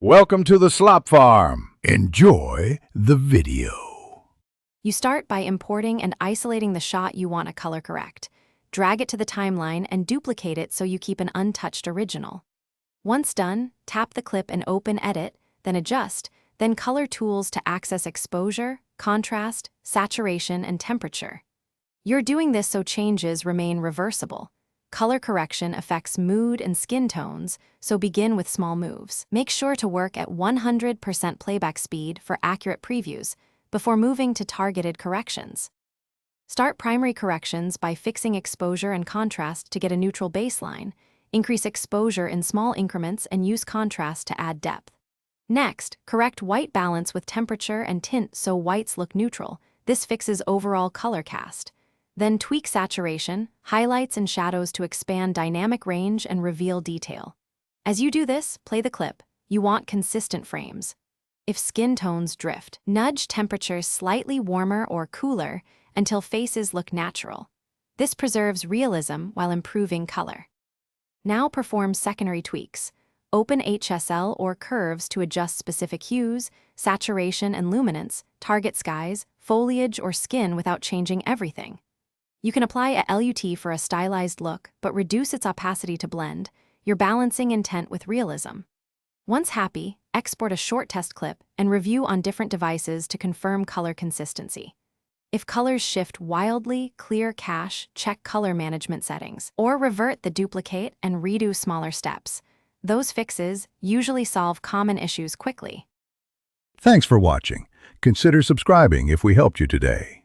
Welcome to the Slop Farm. Enjoy the video. You start by importing and isolating the shot you want to color correct. Drag it to the timeline and duplicate it so you keep an untouched original. Once done, tap the clip and open Edit, then Adjust, then Color Tools to access exposure, contrast, saturation, and temperature. You're doing this so changes remain reversible. Color correction affects mood and skin tones, so begin with small moves. Make sure to work at 100% playback speed for accurate previews before moving to targeted corrections. Start primary corrections by fixing exposure and contrast to get a neutral baseline. Increase exposure in small increments and use contrast to add depth. Next, correct white balance with temperature and tint so whites look neutral. This fixes overall color cast. Then tweak saturation, highlights and shadows to expand dynamic range and reveal detail. As you do this, play the clip. You want consistent frames. If skin tones drift, nudge temperature slightly warmer or cooler until faces look natural. This preserves realism while improving color. Now perform secondary tweaks. Open HSL or curves to adjust specific hues, saturation and luminance, target skies, foliage or skin without changing everything. You can apply a LUT for a stylized look, but reduce its opacity to blend. You're balancing intent with realism. Once happy, export a short test clip and review on different devices to confirm color consistency. If colors shift wildly, clear cache, check color management settings, or revert the duplicate and redo smaller steps. Those fixes usually solve common issues quickly. Thanks for watching. Consider subscribing if we helped you today.